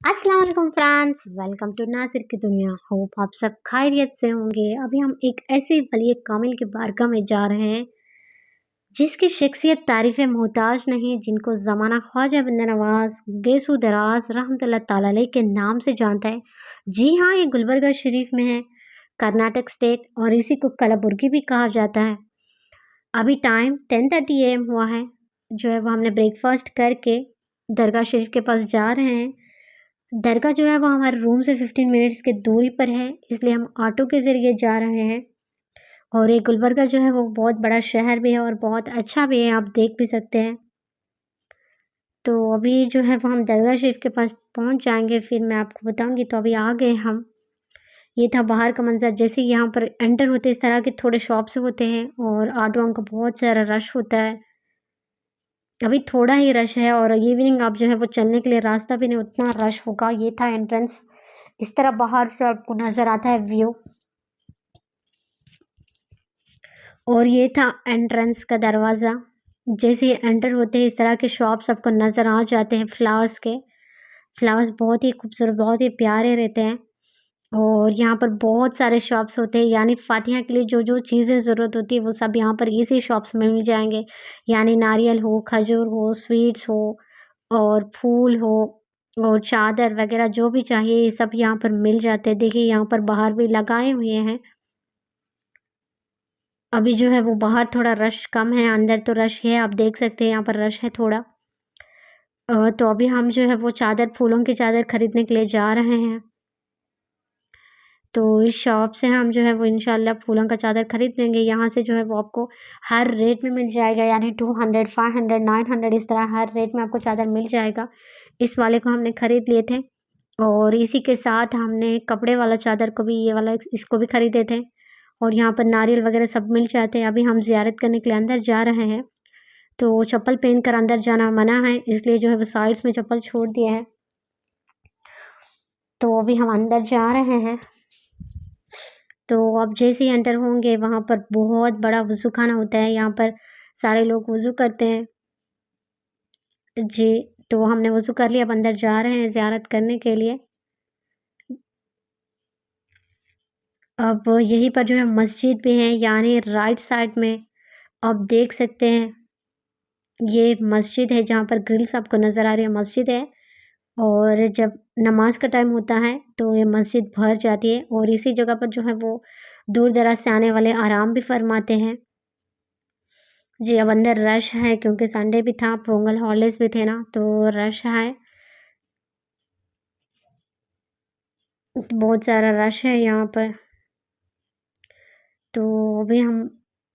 अस्सलाम वालेकुम friends, welcome to Nasir की दुनिया। होप आप सब खैरियत से होंगे। अभी हम एक ऐसे वली कामिल की बारगाह में जा रहे हैं जिसकी शख्सियत तारीफ़ मोहताज नहीं, जिनको ज़माना ख्वाजा बंदा नवाज गेसू दराज रहमतुल्लाह ताला अलैह के नाम से जानता है। जी हाँ, ये गुलबर्गा शरीफ में है, कर्नाटक स्टेट, और इसी को कलबुर्गी भी कहा जाता है। अभी टाइम 10:30 AM हुआ है। जो है वो हमने ब्रेकफास्ट करके दरगाह शरीफ के पास जा रहे हैं। दरगाह जो है वो हमारे रूम से 15 मिनट्स की दूरी पर है, इसलिए हम ऑटो के ज़रिए जा रहे हैं। और ये गुलबर्गा जो है वो बहुत बड़ा शहर भी है और बहुत अच्छा भी है, आप देख भी सकते हैं। तो अभी जो है वो हम दरगाह शरीफ के पास पहुंच जाएंगे, फिर मैं आपको बताऊंगी। तो अभी आ गए हम। ये था बाहर का मंजर। जैसे यहाँ पर एंटर होते इस तरह के थोड़े शॉप्स होते हैं और ऑटो का बहुत सारा रश होता है। अभी थोड़ा ही रश है और इवनिंग आप जो है वो चलने के लिए रास्ता भी नहीं उतना रश होगा। ये था एंट्रेंस, इस तरह बाहर से आपको नज़र आता है व्यू। और ये था एंट्रेंस का दरवाज़ा। जैसे ही एंटर होते हैं इस तरह के शॉप्स आपको नज़र आ जाते हैं फ्लावर्स के। फ्लावर्स बहुत ही खूबसूरत, बहुत ही प्यारे रहते हैं। और यहाँ पर बहुत सारे शॉप्स होते हैं, यानी फातिहा के लिए जो जो चीज़ें ज़रूरत होती है वो सब यहाँ पर इसी शॉप्स में मिल जाएंगे। यानी नारियल हो, खजूर हो, स्वीट्स हो और फूल हो और चादर वगैरह जो भी चाहिए ये सब यहाँ पर मिल जाते हैं। देखिए यहाँ पर बाहर भी लगाए हुए हैं। अभी जो है वो बाहर थोड़ा रश कम है, अंदर तो रश है, आप देख सकते हैं यहाँ पर रश है थोड़ा। तो अभी हम जो है वो चादर, फूलों की चादर खरीदने के लिए जा रहे हैं। तो इस शॉप से हम जो है वो इंशाल्लाह फूलों का चादर खरीद लेंगे। यहाँ से जो है वो आपको हर रेट में मिल जाएगा, यानी 200, 500, 900 इस तरह हर रेट में आपको चादर मिल जाएगा। इस वाले को हमने खरीद लिए थे और इसी के साथ हमने कपड़े वाला चादर को भी, ये वाला इसको भी खरीदे थे। और यहाँ पर नारियल वगैरह सब मिल जाते हैं। अभी हम ज़ियारत करने के लिए अंदर जा रहे हैं, तो चप्पल पहन कर अंदर जाना मना है, इसलिए जो है वो साइड्स में चप्पल छोड़ दिया है। तो अभी हम अंदर जा रहे हैं। तो अब जैसे ही एंटर होंगे वहाँ पर बहुत बड़ा वज़ू खाना होता है, यहाँ पर सारे लोग वज़ू करते हैं। जी, तो हमने वज़ू कर लिया, अब अंदर जा रहे हैं ज़ियारत करने के लिए। अब यहीं पर जो है मस्जिद भी है, यानी राइट साइड में आप देख सकते हैं ये मस्जिद है, जहाँ पर ग्रिल्स आपको नज़र आ रही है, मस्जिद है। और जब नमाज का टाइम होता है तो ये मस्जिद भर जाती है और इसी जगह पर जो है वो दूर दराज से आने वाले आराम भी फरमाते हैं। जी, अब अंदर रश है क्योंकि संडे भी था, पोंगल हॉलीडेज भी थे ना, तो रश है, बहुत सारा रश है यहाँ पर। तो अभी हम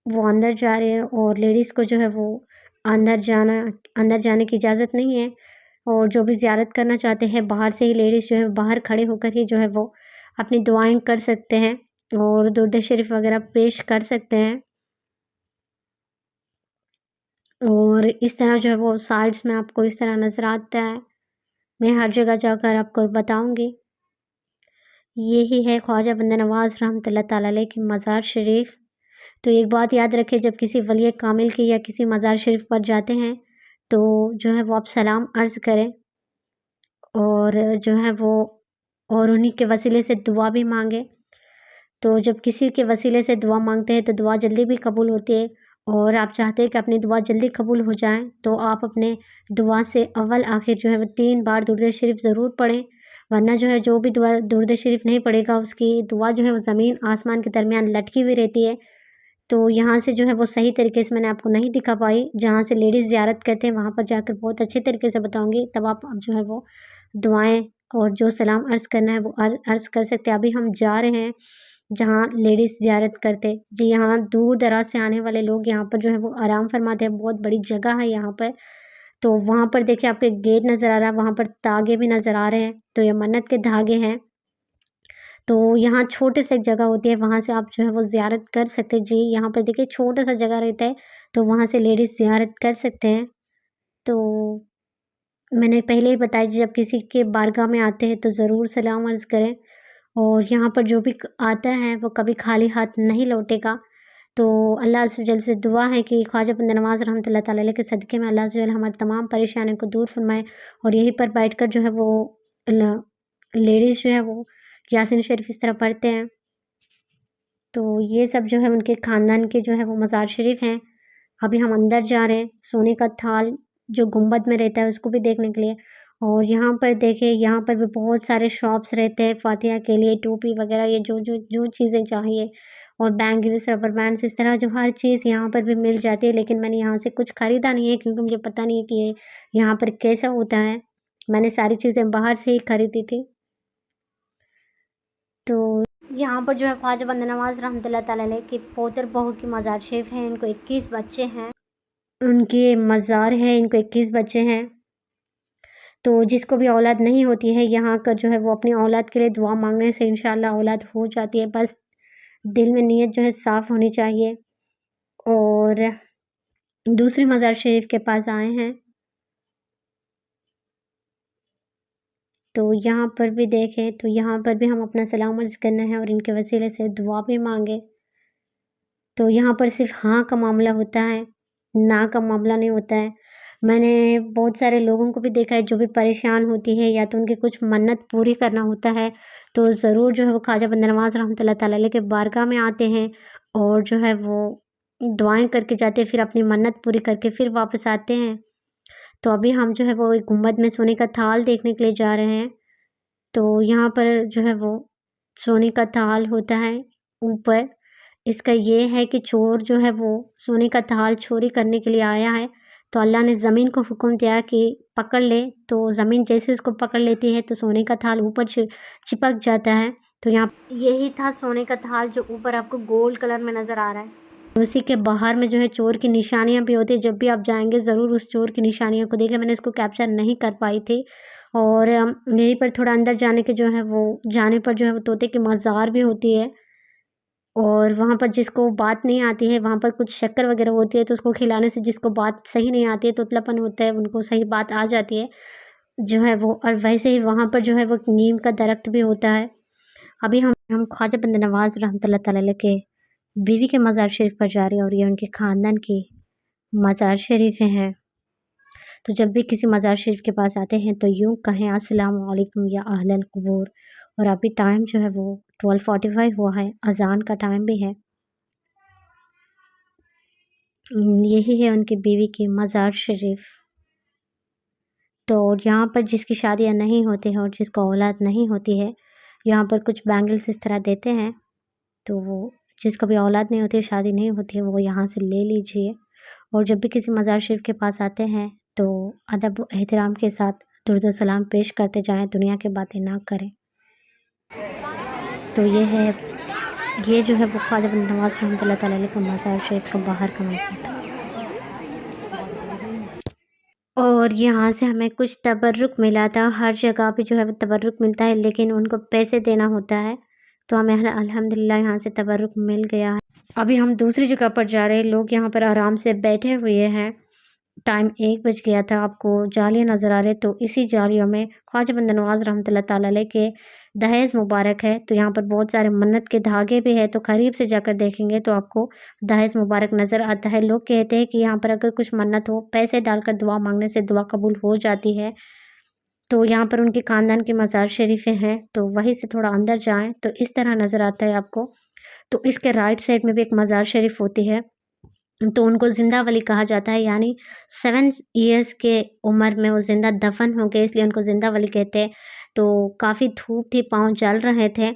वो अंदर जा रहे हैं और लेडीज़ को जो है वो अंदर जाना अंदर जाने की इजाज़त नहीं है। और जो भी ज़ियारत करना चाहते हैं बाहर से ही लेडीज़ जो है बाहर खड़े होकर ही जो है वो अपनी दुआएं कर सकते हैं और दुरूद शरीफ वगैरह पेश कर सकते हैं। और इस तरह जो है वो साइड्स में आपको इस तरह नज़र आता है। मैं हर जगह जाकर आपको बताऊंगी। यही है ख्वाजा बंदा नवाज रहमतुल्लाह ताला अलैह की मज़ार शरीफ। तो एक बात याद रखें, जब किसी वली कामिल की या किसी मज़ार शरीफ पर जाते हैं तो जो है वो आप सलाम अर्ज़ करें और जो है वो और उन्हीं के वसीले से दुआ भी मांगे। तो जब किसी के वसीले से दुआ मांगते हैं तो दुआ जल्दी भी कबूल होती है। और आप चाहते हैं कि अपनी दुआ जल्दी कबूल हो जाए तो आप अपने दुआ से अव्वल आखिर जो है वो 3 बार दुरूद शरीफ ज़रूर पढ़ें। वरना जो है जो भी दुआ दुरूद शरीफ नहीं पढ़ेगा उसकी दुआ जो है वो ज़मीन आसमान के दरमियान लटकी हुई रहती है। तो यहाँ से जो है वो सही तरीके से मैंने आपको नहीं दिखा पाई, जहाँ से लेडीज़ ज़ियारत करते हैं वहाँ पर जाकर बहुत अच्छे तरीके से बताऊँगी, तब आप अब जो है वो दुआएँ और जो सलाम अर्ज़ करना है वो अर्ज़ कर सकते हैं। अभी हम जा रहे हैं जहाँ लेडीज़ ज़ियारत करते। जी, यहाँ दूर-दराज़ से आने वाले लोग यहाँ पर जो है वो आराम फरमाते हैं, बहुत बड़ी जगह है यहाँ पर। तो वहाँ पर देखिए आपको एक गेट नज़र आ रहा है, वहाँ पर तागे भी नज़र आ रहे हैं, तो ये मन्नत के धागे हैं। तो यहाँ छोटे से एक जगह होती है, वहाँ से आप जो है वो ज़ियारत कर सकते हैं। जी, यहाँ पर देखिए छोटा-सा जगह रहता है, तो वहाँ से लेडीज़ ज़ियारत कर सकते हैं। तो मैंने पहले ही बताया जब किसी के बारगाह में आते हैं तो ज़रूर सलाम अर्ज़ करें और यहाँ पर जो भी आता है वो कभी खाली हाथ नहीं लौटेगा। तो अल्लाह अज़्ज़ वजल से दुआ है कि ख्वाजा बंदा नवाज़ रहमतुल्लाह ताला अलैह के सदक़े में अल्लाह अज़्ज़ वजल हमारी तमाम परेशानियों को दूर फ़रमाए और यहीं पर बैठकर जो है वो लेडीज़ जो है वो यासीन शरीफ इस तरह पढ़ते हैं। तो ये सब जो है उनके ख़ानदान के जो है वो मज़ार शरीफ हैं। अभी हम अंदर जा रहे हैं, सोने का थाल जो गुंबद में रहता है उसको भी देखने के लिए। और यहाँ पर देखिए, यहाँ पर भी बहुत सारे शॉप्स रहते हैं फ़ातिहा के लिए, टोपी वगैरह, ये जो चीज़ें चाहिए, और बैंगल्स, रबर बैंड्स, इस तरह जो हर चीज़ यहाँ पर भी मिल जाती है। लेकिन मैंने यहाँ से कुछ ख़रीदा नहीं है क्योंकि मुझे पता नहीं है कि ये यहाँ पर कैसा होता है। मैंने सारी चीज़ें बाहर से ही खरीदी थी। तो यहाँ पर जो है ख्वाजा बंदा नवाज़ रहमतुल्लाह तआला अलैह की पोतर बहू की मज़ार शरीफ है। इनको 21 बच्चे हैं। उनके मज़ार है, इनको 21 बच्चे हैं। तो जिसको भी औलाद नहीं होती है, यहाँ का जो है वो अपनी औलाद के लिए दुआ मांगने से इंशाअल्लाह औलाद हो जाती है। बस दिल में नीयत जो है साफ़ होनी चाहिए। और दूसरी मज़ार शरीफ के पास आए हैं, तो यहाँ पर भी देखें, तो यहाँ पर भी हम अपना सलाम अर्ज़ करना है और इनके वसीले से दुआ भी मांगे। तो यहाँ पर सिर्फ हाँ का मामला होता है, ना का मामला नहीं होता है। मैंने बहुत सारे लोगों को भी देखा है जो भी परेशान होती है या तो उनकी कुछ मन्नत पूरी करना होता है, तो ज़रूर जो है वो ख्वाजा बंदा नवाज़ रहमतुल्लाह तआला अलैह के बारगाह में आते हैं और जो है वो दुआएँ करके जाते हैं, फिर अपनी मन्नत पूरी करके फिर वापस आते हैं। तो अभी हम जो है वो एक गुंबद में सोने का थाल देखने के लिए जा रहे हैं। तो यहाँ पर जो है वो सोने का थाल होता है ऊपर। इसका ये है कि चोर जो है वो सोने का थाल चोरी करने के लिए आया है, तो अल्लाह ने ज़मीन को हुक्म दिया कि पकड़ ले, तो ज़मीन जैसे उसको पकड़ लेती है तो सोने का थाल ऊपर चिपक जाता है। तो यहाँ यही था सोने का थाल जो ऊपर आपको गोल्ड कलर में नज़र आ रहा है। उसी के बाहर में जो है चोर की निशानियाँ भी होती है। जब भी आप जाएँगे ज़रूर उस चोर की निशानियों को देखें। मैंने इसको कैप्चर नहीं कर पाई थी। और यहीं पर थोड़ा अंदर जाने के जो है वो जाने पर जो है वो तोते की मज़ार भी होती है। और वहाँ पर जिसको बात नहीं आती है, वहाँ पर कुछ शक्कर वग़ैरह होती है, तो उसको खिलाने से जिसको बात सही नहीं आती है, तोतलापन होता है, उनको सही बात आ जाती है, जो है वो। और वैसे ही वहाँ पर जो है वो नीम का दरख्त भी होता है। अभी हम ख्वाजा बंदा नवाज़ रहमतुल्लाह तआला अलैह के बीवी के मज़ार शरीफ पर जा रहे हैं और ये उनके ख़ानदान की मज़ार शरीफ़ें हैं। तो जब भी किसी मज़ार शरीफ के पास आते हैं तो यूँ कहें अस्सलामु अलैकुम या अहलल क़ुबूर। और अभी टाइम जो है वो 12:45 हुआ है, अज़ान का टाइम भी है। यही है उनकी बीवी की मज़ार शरीफ। तो यहाँ पर जिसकी शादियाँ नहीं होती हैं और जिसको औलाद नहीं होती है, यहाँ पर कुछ बैंगल्स इस तरह देते हैं। तो वो जिसको भी औलाद नहीं होती है, शादी नहीं होती है, वो यहाँ से ले लीजिए। और जब भी किसी मज़ार शरीफ के पास आते हैं तो अदब व एहतराम के साथ दुरूद व सलाम पेश करते जाएँ, दुनिया की बातें ना करें। तो ये जो है वो ख्वाजा बंदा नवाज़ रहमतुल्लाह तआला अलैह का मज़ार शरीफ का बाहर का मंज़र था। और यहाँ से हमें कुछ तबर्रुक मिला था। हर जगह पे जो है वो तबर्रुक मिलता है, लेकिन उनको पैसे देना होता है। तो हमें अल्हम्दुलिल्लाह यहाँ से तबर्रुक मिल गया है। अभी हम दूसरी जगह पर जा रहे हैं। लोग यहाँ पर आराम से बैठे हुए हैं। टाइम 1 बज गया था। आपको जालियाँ नज़र आ रहे, तो इसी जालियों में ख्वाजा बंदा नवाज़ रहमतुल्लाह तआला अलैह के दहेज़ मुबारक है। तो यहाँ पर बहुत सारे मन्नत के धागे भी हैं, तो करीब से जाकर देखेंगे तो आपको दहेज़ मुबारक नज़र आता है। लोग कहते हैं कि यहाँ पर अगर कुछ मन्नत हो, पैसे डालकर दुआ मांगने से दुआ कबूल हो जाती है। तो यहाँ पर उनके ख़ानदान की मज़ार शरीफ़ें हैं, तो वहीं से थोड़ा अंदर जाएँ तो इस तरह नज़र आता है आपको। तो इसके राइट साइड में भी एक मज़ार शरीफ़ होती है। तो उनको ज़िंदा वली कहा जाता है, यानी 7 ईयर्स के उम्र में वो ज़िंदा दफ़न हो गए, इसलिए उनको ज़िंदा वली कहते हैं। तो काफ़ी धूप थी, पाँव जल रहे थे।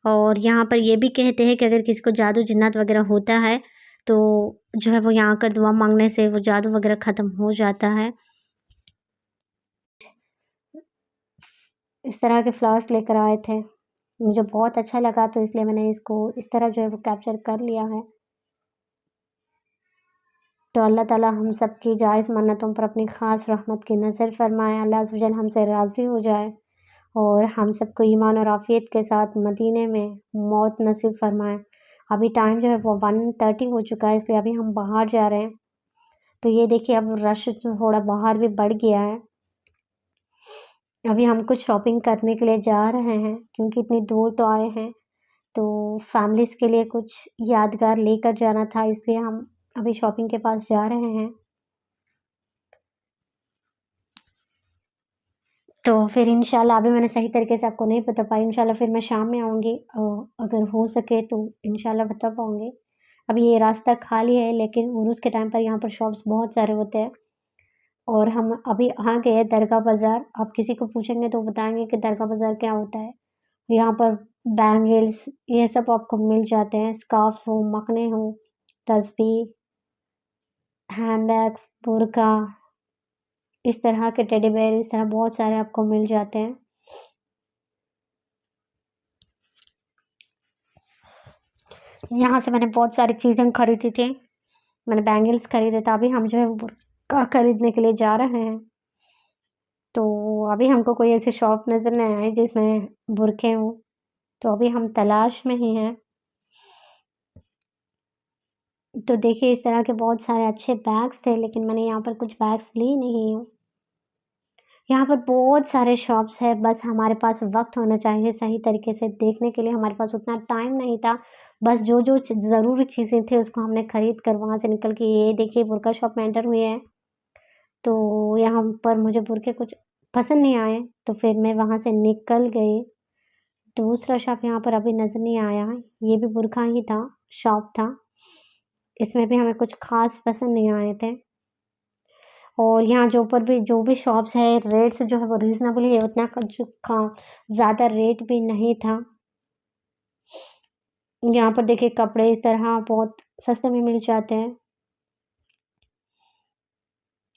और यहाँ पर ये भी कहते हैं कि अगर किसी को जादू जिन्नात वग़ैरह होता है, तो जो है वो यहाँ आकर दुआ मांगने से वो जादू वग़ैरह ख़त्म हो जाता है। इस तरह के फ्लावर्स लेकर आए थे। मुझे बहुत अच्छा लगा, तो इसलिए मैंने इसको इस तरह जो है वो कैप्चर कर लिया है। तो अल्लाह ताला हम सब की जायज़ मन्नतों पर अपनी ख़ास रहमत की नज़र फ़रमाए। अल्लाह अज़्ज़ व जल हमसे राज़ी हो जाए और हम सबको ईमान और आफ़ियत के साथ मदीने में मौत नसीब फ़रमाए। अभी टाइम जो है वो 1:30 हो चुका है, इसलिए अभी हम बाहर जा रहे हैं। तो ये देखिए, अब रश थोड़ा बाहर भी बढ़ गया है। अभी हम कुछ शॉपिंग करने के लिए जा रहे हैं, क्योंकि इतनी दूर तो आए हैं, तो फैमिलीज़ के लिए कुछ यादगार लेकर जाना था, इसलिए हम अभी शॉपिंग के पास जा रहे हैं। तो फिर इंशाल्लाह अभी मैंने सही तरीके से आपको नहीं बता पाई, इंशाल्लाह फिर मैं शाम में आऊँगी अगर हो सके तो इंशाल्लाह बता पाऊँगी। अभी ये रास्ता खाली है लेकिन उरूस के टाइम पर यहाँ पर शॉप्स बहुत सारे होते हैं और हम अभी आ गए हैं दरगाह बाज़ार। आप किसी को पूछेंगे तो बताएँगे कि दरगाह बाज़ार क्या होता है। यहाँ पर बैंगल्स ये सब आपको मिल जाते हैं, स्कार्फ्स हो, मखने हो, तस्बीह, हैंडबैग्स, बुर्का, इस तरह के टेडी बेयर इस तरह बहुत सारे आपको मिल जाते हैं। यहाँ से मैंने बहुत सारी चीज़ें खरीदी थी। मैंने बैंगल्स खरीदे थे, अभी हम जो है वो बुर्का खरीदने के लिए जा रहे हैं। तो अभी हमको कोई ऐसी शॉप नज़र नहीं आई जिसमें बुर्के हों, तो अभी हम तलाश में ही हैं। तो देखिए इस तरह के बहुत सारे अच्छे बैग्स थे लेकिन मैंने यहाँ पर कुछ बैग्स ली नहीं हूँ। यहाँ पर बहुत सारे शॉप्स हैं, बस हमारे पास वक़्त होना चाहिए सही तरीके से देखने के लिए, हमारे पास उतना टाइम नहीं था। बस जो-जो ज़रूरी चीज़ें थी उसको हमने खरीद कर वहाँ से निकल के ये देखिए बुर्का शॉप में एंटर हुए हैं। तो यहाँ पर मुझे बुर्के कुछ पसंद नहीं आए, तो फिर मैं वहाँ से निकल गई। दूसरा शॉप यहाँ पर अभी नज़र नहीं आया, ये भी बुर्का ही था, शॉप था। इसमें भी हमें कुछ ख़ास पसंद नहीं आए थे। और यहाँ जो भी शॉप्स है रेट्स जो है वो रीज़नेबल ही है, उतना ज़्यादा रेट भी नहीं था। यहाँ पर देखिए कपड़े इस तरह बहुत सस्ते में मिल जाते हैं।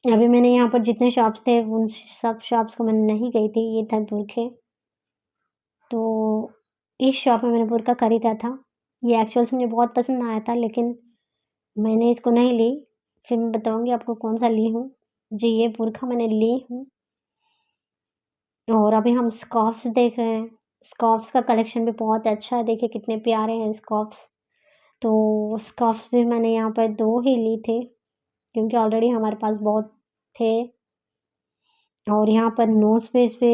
अभी मैंने यहाँ पर जितने शॉप्स थे उन सब शॉप्स को मैं नहीं गई थी, ये था बुरखे। तो इस शॉप में मैंने बुर्का खरीदा था। ये एक्चुअल से मुझे बहुत पसंद आया था लेकिन मैंने इसको नहीं ली। फिर मैं बताऊँगी आपको कौन-सा ली हूँ। जी, ये बुर्का मैंने ली हूँ। और अभी हम स्कार्फ्स देख रहे हैं। स्कार्फ्स का कलेक्शन भी बहुत अच्छा है, देखिए कितने प्यारे हैं स्कार्फ्स। तो स्कार्फ्स भी मैंने यहाँ पर 2 ही ली थे, क्योंकि ऑलरेडी हमारे पास बहुत थे। और यहाँ पर नोज़ पेज पे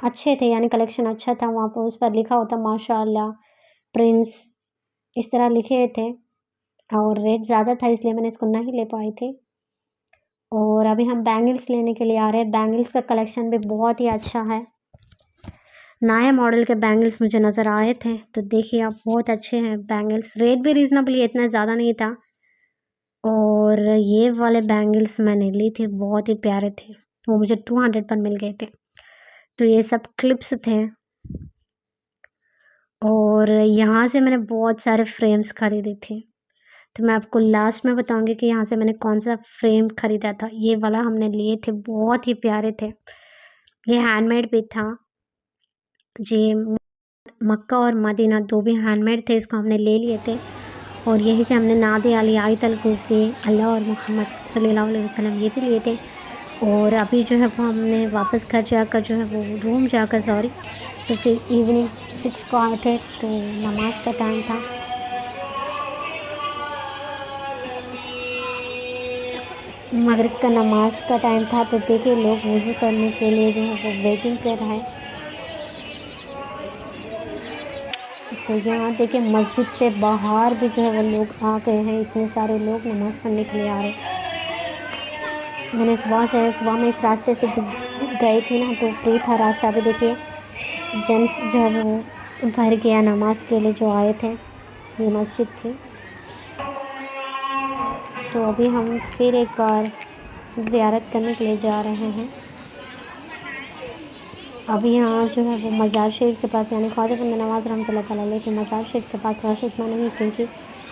अच्छे थे, यानी कलेक्शन अच्छा था, वहाँ पर उस पर लिखा हुआ था माशाअल्लाह, प्रिंस, इस तरह लिखे थे और रेट ज़्यादा था इसलिए मैंने इसको नहीं ले पाई थी। और अभी हम बैंगल्स लेने के लिए आ रहे हैं, बैंगल्स का कलेक्शन भी बहुत ही अच्छा है। नए मॉडल के बैंगल्स मुझे नज़र आए थे, तो देखिए आप बहुत अच्छे हैं बैंगल्स, रेट भी रीज़नेबल ही इतना ज़्यादा नहीं था। और ये वाले बैंगल्स मैंने ली थी, बहुत ही प्यारे थे, वो मुझे 200 पर मिल गए थे। तो ये सब क्लिप्स थे। और यहाँ से मैंने बहुत सारे फ्रेम्स खरीदे थे, तो मैं आपको लास्ट में बताऊँगी कि यहाँ से मैंने कौन-सा फ्रेम खरीदा था। ये वाला हमने लिए थे, बहुत ही प्यारे थे। ये हैंडमेड भी था। जी, मक्का और मदीना 2 भी हैंडमेड थे, इसको हमने ले लिए थे और यहीं से हमने नादे अली आयतल कुर्सी अल्लाह और मोहम्मद सल्लल्लाहु अलैहि वसल्लम ये भी लिए थे। और अभी जो है वो हमने वापस घर जाकर जो है वो रूम जाकर सॉरी, तो फिर इवनिंग 6 को आए थे, तो नमाज़ का टाइम था। मगरिब का नमाज़ का टाइम था, तो देखिए लोग वज़ू करने के लिए जो है वो वेटिंग कर रहे हैं। तो यहाँ देखिए मस्जिद से बाहर भी जो है वो लोग आ गए हैं, इतने सारे लोग नमाज़ पढ़ने के लिए आ रहे हैं। मैंने सुबह में इस रास्ते से जब गई थी ना तो फ्री था रास्ता। अभी देखिए जेंट्स जो है वो भर गया नमाज़ के लिए जो आए थे, ये मस्जिद थी। तो अभी हम फिर एक बार ज़ियारत करने के लिए जा रहे हैं। अभी यहाँ जो है वो मज़ार शरीफ के पास यानी ख्वाजा बंदा नवाज़ रहमतुल्लाह तआला अलैह के मज़ार शरीफ के पास रश इतना नहीं, क्योंकि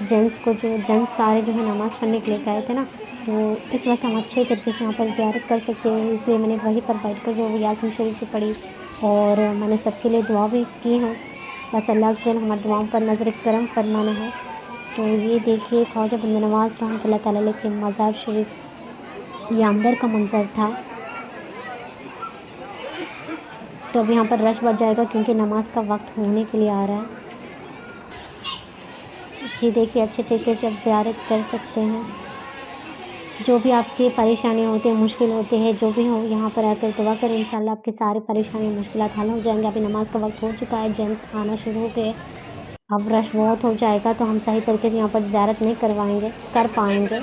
जेंट्स सारे जो है नमाज़ पढ़ने के लिए गए थे ना, तो इस वक्त हम अच्छे तरीके से यहाँ पर ज़ियारत कर सकते हैं, इसलिए मैंने वहीं पर बैठ कर जो यासीन शरीफ की पढ़ी और मैंने सबके लिए दुआ भी की है। बस अल्लाह सुब्हान हमारी दुआओं पर नज़र करम फरमाना है। तो ये देखिए ख्वाजा बंदा नवाज़ रहमतुल्लाह तआला अलैह के मज़ार शरीफ, ये अंदर का मंज़र था। तो अब यहाँ पर रश बढ़ जाएगा क्योंकि नमाज़ का वक्त होने के लिए आ रहा है। जी देखिए अच्छे तरीके से आप ज़ियारत कर सकते हैं। जो भी आपकी परेशानी होती है, मुश्किल होते हैं, जो भी हो यहाँ पर आकर दुआ करें, इंशाल्लाह आपकी सारी परेशानी मुश्किलात हल हो जाएंगे। अभी नमाज़ का वक्त हो चुका है, जेंट्स आना शुरू हो गए, अब रश बहुत हो जाएगा तो हम सही तरीके से यहाँ पर ज़ियारत नहीं कर पाएंगे।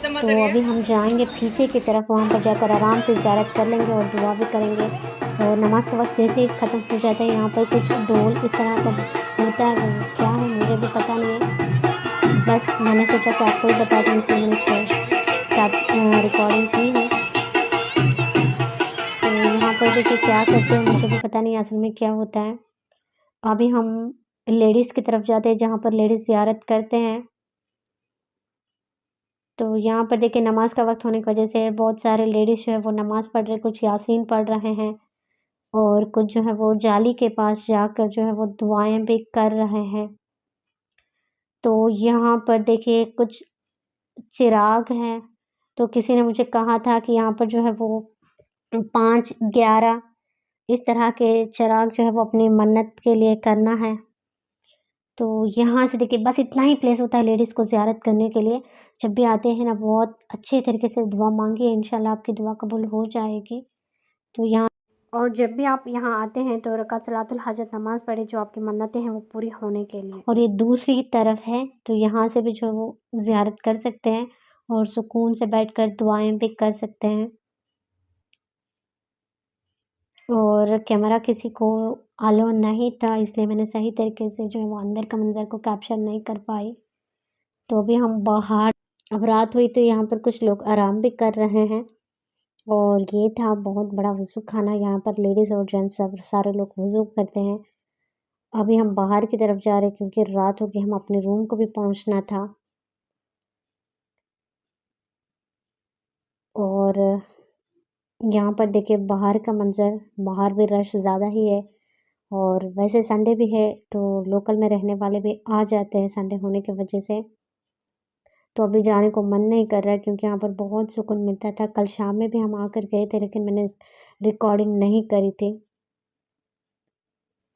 तो अभी हम जाएंगे पीछे की तरफ, वहाँ पर जाकर आराम से ज़ियारत कर लेंगे और दुआ भी करेंगे। और नमाज का वक्त जैसे ही ख़त्म हो जाता है, यहाँ पर कुछ ढोल इस तरह का होता है, वो क्या है मुझे भी पता नहीं है, बस मैंने सोचा कि आपको ही बता दूँ, इसलिए मैंने इसको साथ रिकॉर्डिंग की है। तो यहाँ पर देखिए क्या करते हैं मुझे भी पता नहीं असल में क्या होता है। अभी हम लेडीज़ की तरफ जाते हैं, जहाँ पर लेडीज़ ज़ियारत करते हैं। तो यहाँ पर देखिए नमाज़ का वक़्त होने की वजह से बहुत सारे लेडीज़ जो है वो नमाज़ पढ़ रहे, कुछ यासीन पढ़ रहे हैं और कुछ जो है वो जाली के पास जाकर जो है वो दुआएँ भी कर रहे हैं। तो यहाँ पर देखिए कुछ चिराग हैं, तो किसी ने मुझे कहा था कि यहाँ पर जो है वो 5, 11 इस तरह के चिराग जो है वो अपनी मन्नत के लिए करना है। तो यहाँ से देखिए बस इतना ही प्लेस होता है लेडीज़ को ज़ियारत करने के लिए। जब भी आते हैं ना बहुत अच्छे तरीके से दुआ मांगिए, इंशाल्लाह आपकी दुआ कबूल हो जाएगी। तो यहाँ और जब भी आप यहाँ आते हैं तो रकात सलातुल हाजत नमाज़ पढ़ें, जो आपकी मन्नतें हैं वो पूरी होने के लिए। और ये दूसरी तरफ है, तो यहाँ से भी जो है वो ज़ियारत कर सकते हैं और सुकून से बैठकर दुआएँ भी कर सकते हैं। और कैमरा किसी को अलाउ नहीं था, इसलिए मैंने सही तरीके से जो है वो अंदर का मंज़र को कैप्चर नहीं कर पाई। तो अभी हम बाहर, अब रात हुई तो यहाँ पर कुछ लोग आराम भी कर रहे हैं और ये था बहुत बड़ा वज़ू खाना, यहाँ पर लेडीज़ और जेंट्स सब सारे लोग वज़ू करते हैं। अभी हम बाहर की तरफ जा रहे हैं क्योंकि रात हो गई, हम अपने रूम को भी पहुँचना था। और यहाँ पर देखिए बाहर का मंज़र, बाहर भी रश ज़्यादा ही है और वैसे संडे भी है तो लोकल में रहने वाले भी आ जाते हैं संडे होने की वजह से। तो अभी जाने को मन नहीं कर रहा है क्योंकि यहाँ पर बहुत सुकून मिलता था। कल शाम में भी हम आकर गए थे लेकिन मैंने रिकॉर्डिंग नहीं करी थी।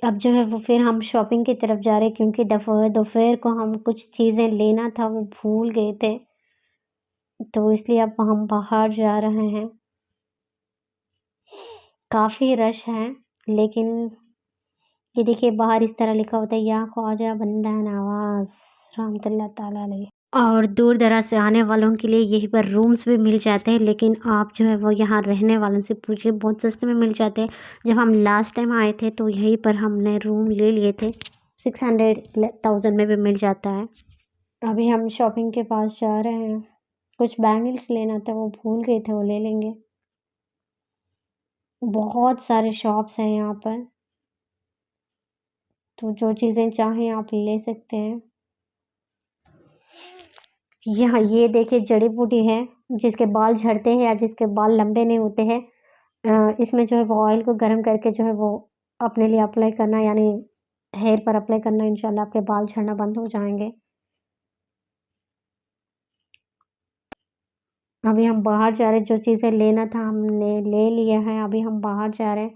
अब जो है वो फिर हम शॉपिंग की तरफ जा रहे हैं क्योंकि दोपहर को हम कुछ चीज़ें लेना था वो भूल गए थे। तो इसलिए अब हम बाहर जा रहे हैं। काफ़ी रश है लेकिन ये देखिए बाहर इस तरह लिखा होता है, या ख्वाजा बंदा नवाज़ रहमतुल्लाह ताला अलैह। और दूर-दराज से आने वालों के लिए यहीं पर रूम्स भी मिल जाते हैं, लेकिन आप जो है वो यहाँ रहने वालों से पूछिए, बहुत सस्ते में मिल जाते हैं। जब हम लास्ट टाइम आए थे तो यहीं पर हमने रूम ले लिए थे, 600,000 में भी मिल जाता है। अभी हम शॉपिंग के पास जा रहे हैं, कुछ बैंगल्स लेना था वो भूल गए थे, वो ले लेंगे। बहुत सारे शॉप्स हैं यहाँ पर, तो जो चीज़ें चाहें आप ले सकते हैं। यहाँ ये देखिए जड़ी बूटी है, जिसके बाल झड़ते हैं या जिसके बाल लंबे नहीं होते हैं, इसमें जो है वो ऑयल को गर्म करके जो है वो अपने लिए अप्लाई करना, यानी हेयर पर अप्लाई करना, इंशाल्लाह आपके बाल झड़ना बंद हो जाएँगे। अभी हम बाहर जा रहे हैं, जो चीज़ें लेना था हमने ले लिया है, अभी हम बाहर जा रहे हैं।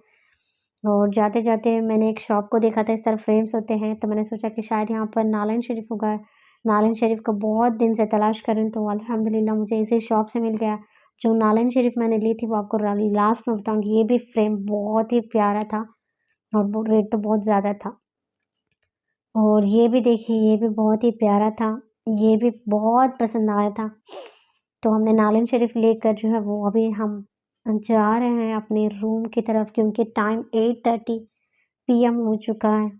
और जाते-जाते मैंने एक शॉप को देखा था, इस तरह फ्रेम्स होते हैं, तो मैंने सोचा कि शायद यहाँ पर नालन शरीफ होगा। नालन शरीफ को बहुत दिन से तलाश कर रही हूँ, तो अल्हम्दुलिल्लाह मुझे इसी शॉप से मिल गया। जो नालन शरीफ मैंने ली थी वो आपको लास्ट में बताऊँगी। ये भी फ्रेम बहुत ही प्यारा था और वो रेट तो बहुत ज़्यादा था। और ये भी देखिए, ये भी बहुत ही प्यारा था, ये भी बहुत पसंद आया था। तो हमने नालन शरीफ लेकर जो है वो अभी हम जा रहे हैं अपने रूम की तरफ क्योंकि टाइम 8:30 पीएम हो चुका है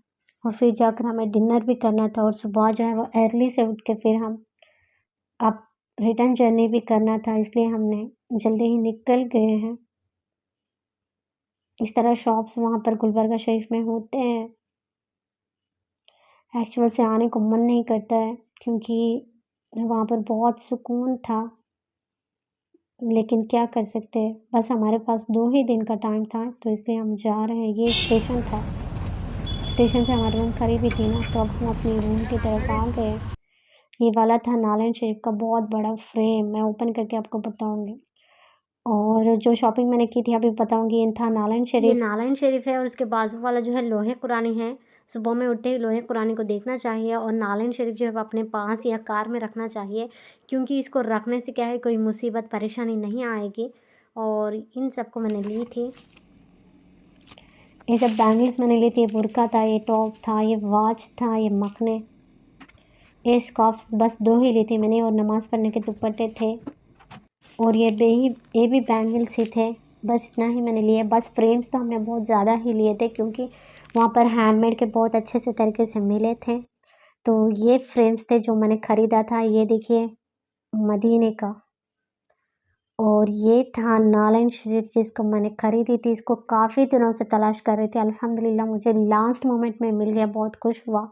और फिर जाकर हमें डिनर भी करना था और सुबह जो है वो अर्ली से उठ के फिर हम अब रिटर्न जर्नी भी करना था, इसलिए हमने जल्दी ही निकल गए हैं। इस तरह शॉप्स वहाँ पर गुलबर्गा शरीफ में होते हैं। एक्चुअल से आने को मन नहीं करता है क्योंकि वहाँ पर बहुत सुकून था, लेकिन क्या कर सकते हैं, बस हमारे पास 2 ही दिन का टाइम था तो इसलिए हम जा रहे हैं। ये स्टेशन था, स्टेशन से हमारा रूम करीब ही थी ना, तो अब हम अपने रूम की तरफ आ गए। ये वाला था नालन शरीफ का बहुत बड़ा फ्रेम, मैं ओपन करके आपको बताऊँगी। और जो शॉपिंग मैंने की थी अभी बताऊँगी, ये था नालन शरीफ। ये नालन शरीफ है और उसके बाजू वाला जो है लोहे कुरानी है। सुबह में उठते ही लोहे कुरानी को देखना चाहिए और नालन शरीफ जो है वो अपने पास या कार में रखना चाहिए क्योंकि इसको रखने से क्या है कोई मुसीबत परेशानी नहीं आएगी। और इन सबको मैंने ली थी, ये सब बैंगल्स मैंने ली थी, बुर्का था, ये टॉप था, ये वॉच था, ये मखने, ये स्कार्फ्स बस 2 ही ली थी मैंने और नमाज़ पढ़ने के दुपट्टे थे। और ये भी बैंगल्स ही थे, बस इतना ही मैंने लिए। बस फ्रेम्स तो हमने बहुत ज़्यादा ही लिए थे क्योंकि वहाँ पर हैंडमेड के बहुत अच्छे से तरीके से मिले थे। तो ये फ्रेम्स थे जो मैंने ख़रीदा था। ये देखिए मदीने का, और ये था नालन शरीफ जिसको मैंने ख़रीदी थी। इसको काफ़ी दिनों से तलाश कर रही थी, अल्हम्दुलिल्लाह मुझे लास्ट मोमेंट में मिल गया, बहुत खुश हुआ।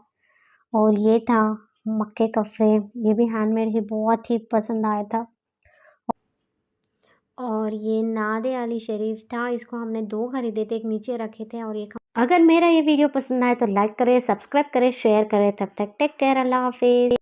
और ये था मक्के का फ्रेम, ये भी हैंडमेड ही बहुत ही पसंद आया था। और ये नादे अली शरीफ था, इसको हमने 2 खरीदे थे, एक नीचे रखे थे और एक। अगर मेरा ये वीडियो पसंद आए तो लाइक करें, सब्सक्राइब करें, शेयर करें। तब तक टेक केयर, अल्लाह हाफ़िज़।